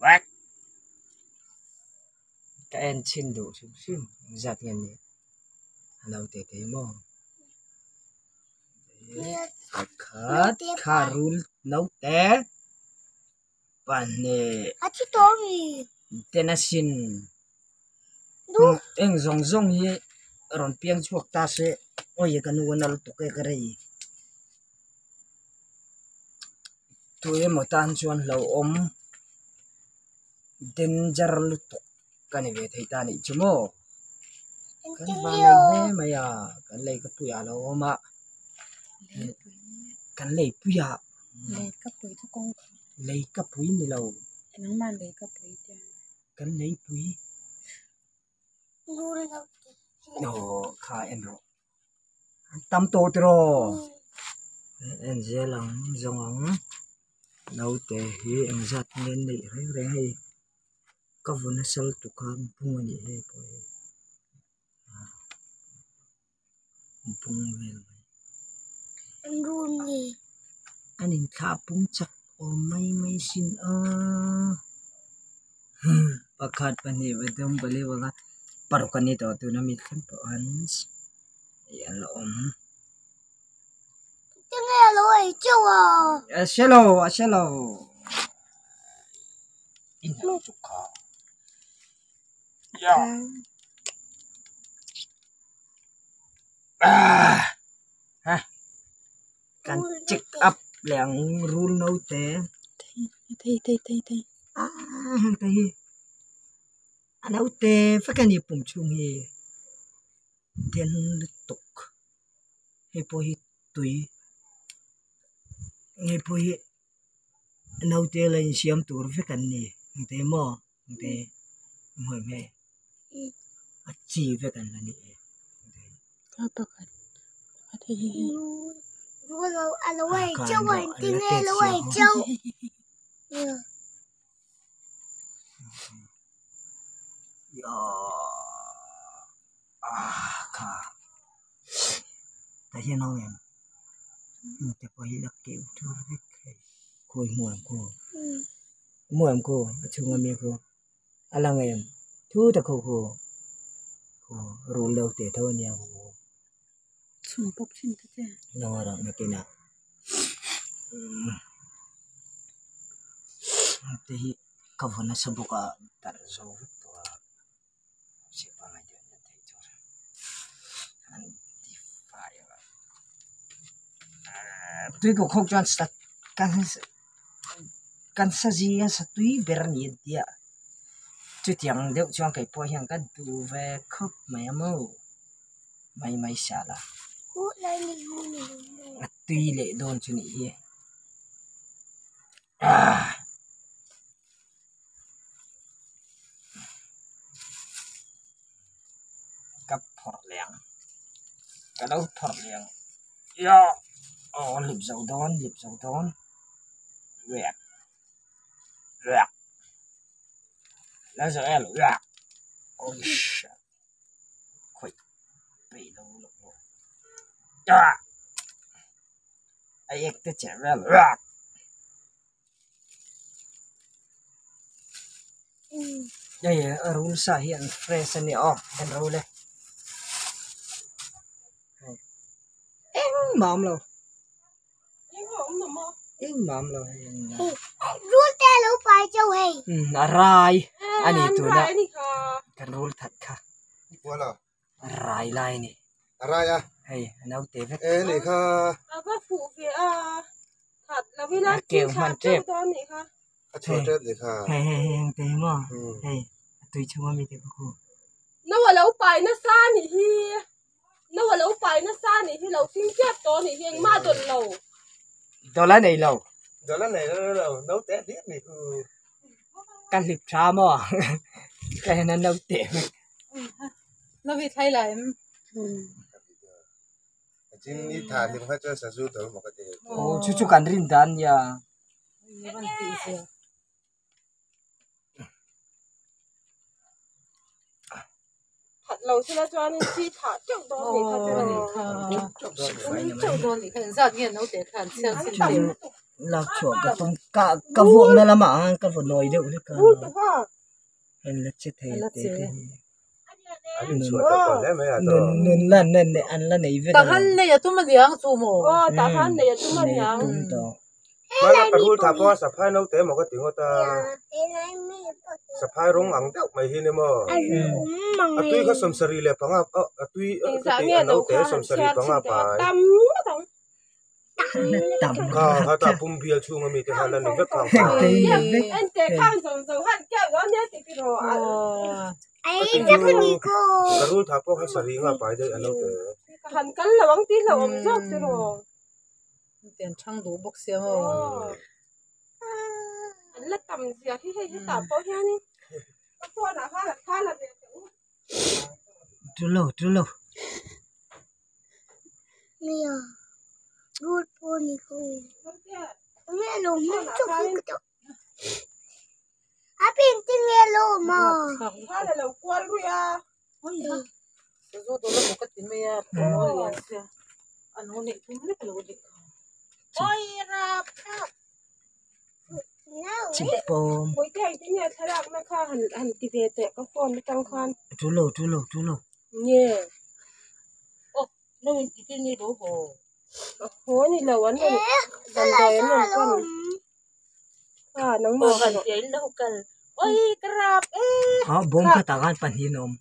Vác cái em xin đủ xíu giặt ngần nhỉ lâu tê tê mò khát kharul nấu té bạn nè tên là xin em rong rong hi ron piang chuộc ta sẽ ôi cái nu nó tụ cái gì tụi em một tan chuan lâu ôm danger lu tụ cái này về thấy ta này chứ mò cái ba này thế mày à cái này cái bụi à lâu mà cái này bụi à lấy cái bụi cho con lấy cái bụi này lâu nó mang lấy cái bụi cho cái lấy bụi ồ khá em rồi tâm tô rồi em dễ lắm giống nấu tê hi em giặt nên để hay hay có vốn nó sâu tụ cam bung như thế rồi bung về em run gì anh em khá bung chắc may xin pakat pani betum beli banga parukan itu tu nami kan pohans ya lom tiếng nghe rồi châu Hello ini suka ya kan check up yang rule nấu té thấy thấy anh nấu té phải cái gì bùng chung hi tiền tục hay bôi tùy hay bôi nấu té lên xiêm tour phải cái gì té mò té mồi mè chỉ phải cái này có bạc thấy rồi aloe châu ơi tiếng nghe aloe châu cả tại sao nó emแต่พอเห็นแล้วเกี่ยวทุกเรื่องคุยม่วนกูช่วงนี้กูอะไรเงี้ยทุกแต่กูรู้เรื่องแต่เท่านี้กูชุ่มปกชุ่มแท้น้องเราไม่กินอ่ะแต่ที่เขาวันนั้นสบุกอ่ะแต่เราตัวเสียบางอย่างเนี่ยที่ตัวอันที่ไฟtuy cũng không cho sạch căn sa gì sa tuy bер nhiệt địa chú tiếng đều cho cái po hàng căn tu về khóc mày xả là tuy lệ đồn chú nhỉ cặp phọt lẹng cái đâu phọt lẹng liệp dầu đón rẹt lấy giờ em rẹt ôi khuyết bị đâu lục ai cái trẻ ra rẹt đây ở rule sa hiện fresh này em rule em mỏm luôn rule te lâu phải châu hay rai anh ấy tu na cái rule thật kha wala rai lai ni raya hay nấu té vết này kha bác phụ về thật là vì là kêu man trép này kha cho trép này kha hay té mà hay tôi chưa mà biết cô nó là lâu phải nó xa nhỉ nó là lâu phải nó xa nhỉ lâu xin chết to nhỉ hiện ma tuần lâu đó là này lâu đó là này nó nấu té tiếp này căn liệp tra mà cái nó nấu té nó bị thay lại chính ít thà thì phải cho sản xuất được một cái gì chú cần rin đan ya thật lâu xưa cho nên chi thả chậu đó thì thật chậu đó thì khẩn sao nghe nó để khẩn sao xin tiền lạc chuột cái tung cả vuông này là mà cái vuông nồi được cái rút tu ha em là chết thế thế anh chuột tao lấy mấy à tao nun lần này ăn là này về ta han ne ya tu ma diang su mo ta han này tu mà này nhang tung đó mà là cái rule tháp qua sắp hai nấu té một cái tiếng ta sắp hai rong ăn đậu mày hi nè mà à tuy có sầm sari lệ bằng à tuy cái tiếng nấu té sầm sari bằng à phải tâm tầm ha ta bung bia chung mình thì hắn là những cái càng anh te khang sòng sòng han kêu đó nhé thì cái đồ ai chắc không đi cô cái rule tháp qua sari ngã phải đây anh nấu té han cắn là băng tí là ôm chót cái đồ tiền chang du bok sia mo anh là tầm gì thì hay tạm bao nhiêu ni có thua là khá là việc chú lâu nè rút cô đi cô nghe lùm chụp cái chỗ à pin tin nghe lùm mà khá là lâu qua rồi à zo do la mo ka tin me ya po ya sia ano ni tu le lo di oi rap chị bom cuối ngày thì nhà thay lạc nó khá hẳn thì về tệ có phone nó tăng khoan chú lâu nhé no ti tin ni do ho hố ni lâu anh rồi dần đời anh rồi con à nắng mưa kan je no kan oi krap bom katakan panhinom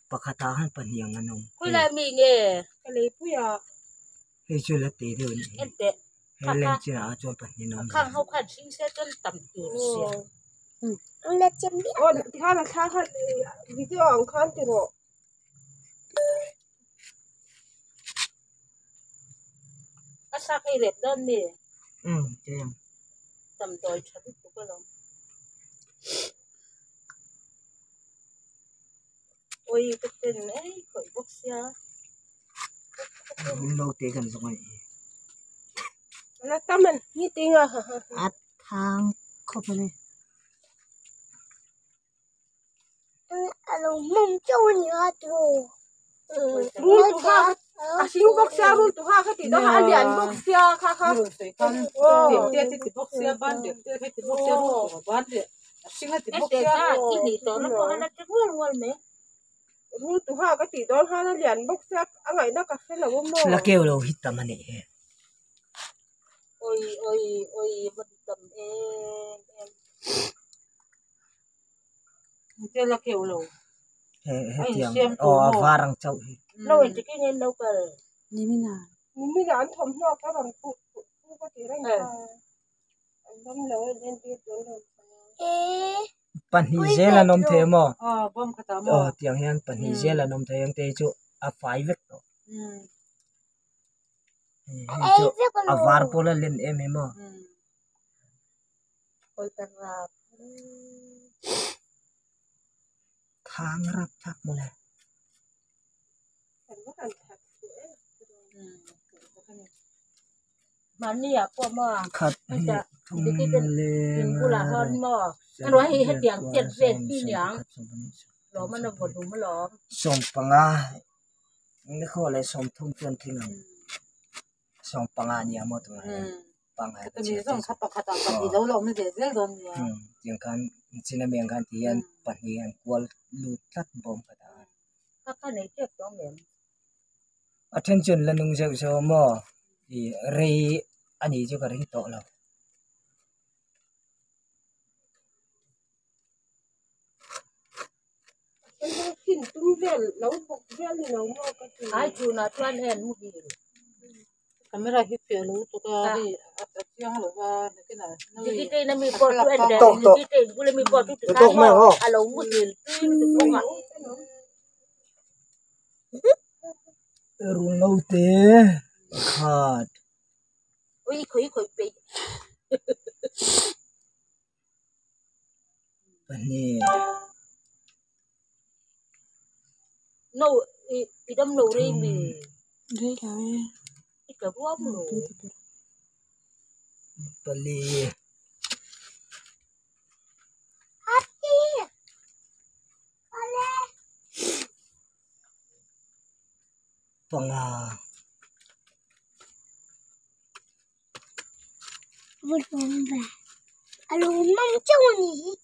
pakatakan panhiyang anom koi la mi nge cái lấy bây giờ chú là tê đâu nhỉ ente hay lên chỉ là cho panhinom khang hau khan sing se ton tam tu sia ông là chém biết ồ thì khá là khá hơn video ông khán thì rồi asa kai ret don ni em tam toy chan tu ko lo oi cái tên ấy khởi bốc sia lâu tê gần rồi là tâm mình như tiếng à thang không phải này lùm mông châu nhỉ rồi rút tu ha à xin bốc xe rút tu ha cái gì đó ha liền bốc xe khá khá rồi sai kan dia ti bok sia ban dia ti bok sia ro ban dia singa ti bok sia ini to no ko ana ti wal me rút tu ha cái gì đó ha nó liền bốc xe anh ấy nó cà phê là bông mồ là kêu đâu hít tầm này oi vật tầm em cái là kiểu lâu hết tiếng varang châu lâu thì cái nên lâu cả mình là anh thầm lo cái bằng phụ có thể đánh anh đâm lỡ lên tiếp rồi ê panhi là nom thế mà bom kata mo tiếng hiền panhi là nom thế yang thế chú a five vek to ai biết a var pola lên em mà oi tara thang rap thak mo le anh có cần thật mani apa ma khat thum le pula hon mo kan wa hi hetiang jet jet pi nyang lo man no du ma lo som panga ni kho le som thum chen thing som panga ni amo to panga cái gì xong khapa khata cái gì đâu lo mới để dễ rồi nhỉ tiếng kan china miang kan tian panhi an kwal lu tat bom kata cái này tiếp đó em attention la nung jau so mo i re ani ju ka ring to lo anh xin tung về nấu bột về thì nấu mò cái gì ai chu na tuan en mu bi camera hi pe lu to ka ri siang lo ba cái này cái cái nó mi po tu en de cái cái bu le mi po tu tu ka mo alo mu dil tu tu ma ru lâu te khat oi khoi pe pani no i dam no re mi đây là i ka ro mu pali panga vượt bóng về alo mong châu nhỉ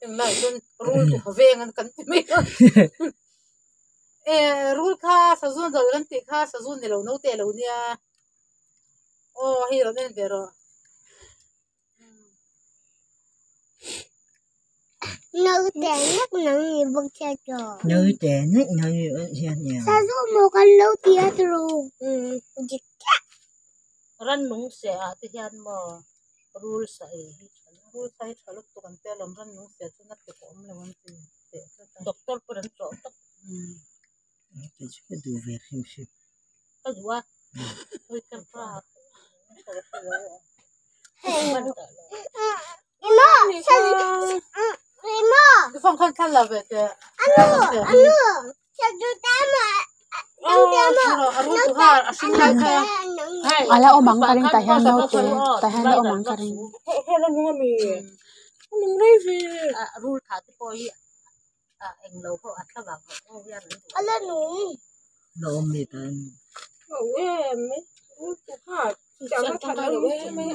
từng lại luôn rule của về ngăn cắn thì mấy rule kha sa zun rồi ngăn tị kha sa zun này lâu nấu tệ lâu nha ô hi rồi nên rồi nơi trẻ nhất nơi bậc cha trò nơi trẻ nhất nơi ở nhà sao giúp một con lâu tiệt rồi dịch ran nung se ati hian mo rule sai chaluk to kan te lom ran nung se chuna te kom le wan ti te doctor puran tro tak cái đồ về xem ta dua oi kan pra Imo Imo cái phong khăn khăn là về te anu sao chú ta mà ala omang karing tahan no te tahan no omang karing hello nunga mi nung rei vi rule tha ti poi eng lo ho atla ba ho ya ala nu nó ôm đi tan em ấy tu ha chẳng có thật đâu mấy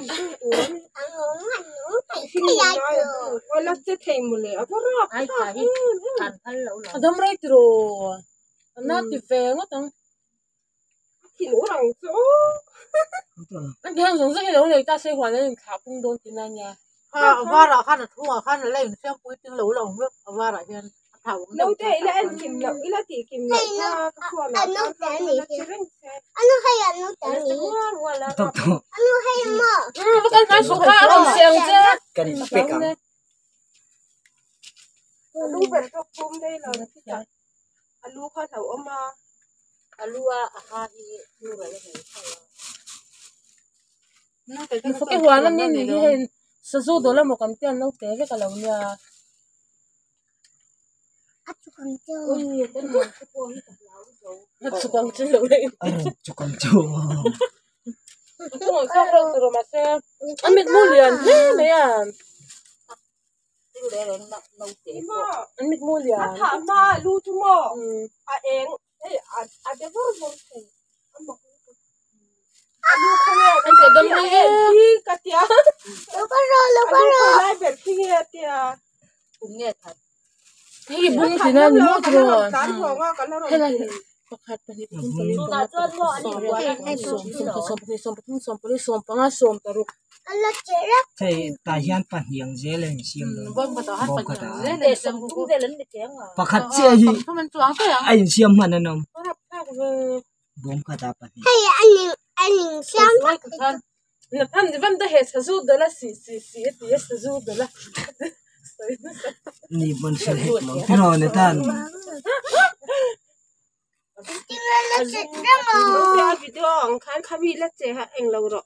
ăn uống phải khi cái nói quay lại chết thèm một lẽ có rác ai ka hi tan phal lo lo đâm rei rồi nó thì về ngất không thì lũ rằng chỗ anh thấy giống như lũ này ta xây hoàn lên khá cũng đôn tin anh nha va ra khan thua khan lên xem cuối tiếng lẩu lòng nước va ra hiền thảo lâu thế là anh kìm lẩu ý là thì kìm lẩu nha anh nấu chả nỉ anh nấu hay anh nấu chả nỉ tóc tóc anh nấu hay mà cái cái số khác anh xem chứ cái này bê cắm lũ về cho cơm đây là cái lũ khai thầu ông mà lũ ha hi lũ ra cái cái hoa nó nên như thế sử dụng đó là một con tiền lâu tế với cả lẩu nha ăn chút con chưa ôi cái món cái cô hi cả lẩu rồi chụp con chưa lẩu đấy chụp con chua không sao đâu rồi mà xem anh biết mua liền thế này à cái đấy là lâu tế anh biết mua liền thả mà lưu chú mò em ấy để vào một cái anh thấy đâm này đi cái tia lâu quá rồi lại về khi tia cũng nghe thật cái bún thì nó mua rồi thế là có khát bên đi bún bên đi xôm anh là trẻ rất thì ta hiền pan hiền dễ lên xiêm vâng mà tao hát bông phải cả dễ để xong cũng dễ lên để chén à pa khát chơi gì không mình choáng cái à anh xiêm mà nó nằm bông cả ta pan hay anh nhìn xem nói cực thân là anh thì vẫn đã hết sử dụng đó là xì thì sử dụng đó là ni bon sẽ hết mà cái rồi này tan chính là trẻ rất mà video ông khán bị là trẻ anh lâu rồi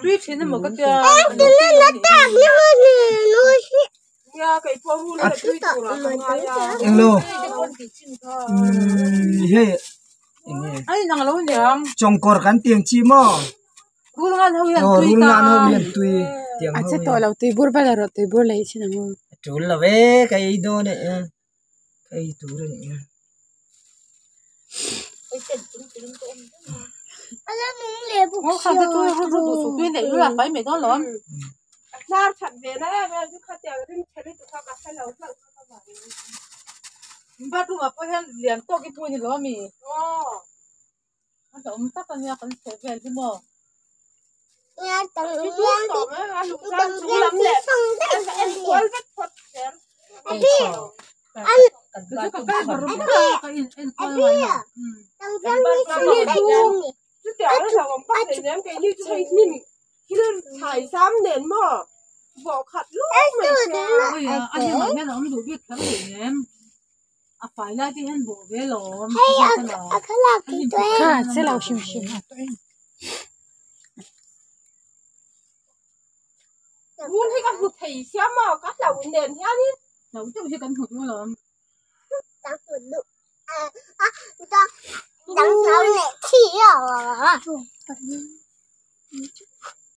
tuy chỉ là một cái chính là nó tạm như này nuôi nha cái phong luôn là tuy rồi anh lô hey anh đang lâu nhỉ trong cor kan tiếng chi mo rul ngan ho yan rul ngan ho yan tui tiếng ache to lo tui bur bala ro tui bur lai china mo chul la ve kai do ne kai tu re ne anh là những lệ bụng không không tôi rul rul sụp tuyên để là phải mày đó lắm ra chặt về đấy về cứ khát tiền thì chơi đi tụi các bạn lâu lâu ba tu mà phải liền to cái bùi này lo mi anh ông tắt anh nhà con sẽ về chứ mà nhà tầng cái nhà thuốc đó á lục ra chú lắm lẹ em quên vết thuật xem anh cái cái mà rung cái in coi bây tầng răng đi xuống đây chú tiểu nó sao mà bắt để ném cái như chơi nhìn khi nó thải xám nền mà vỏ khặt lúc mày ôi anh em nói nghe nó đủ biết thắng để em phải là thì anh bộ về lắm hay à cái là cái tuổi ha sẽ lau shim shim muốn thấy các hụt thầy xem mà các lẩu nền thế đi đâu chứ chưa cần hụt nữa lắm tao hụt được tao đang nói mẹ chỉ à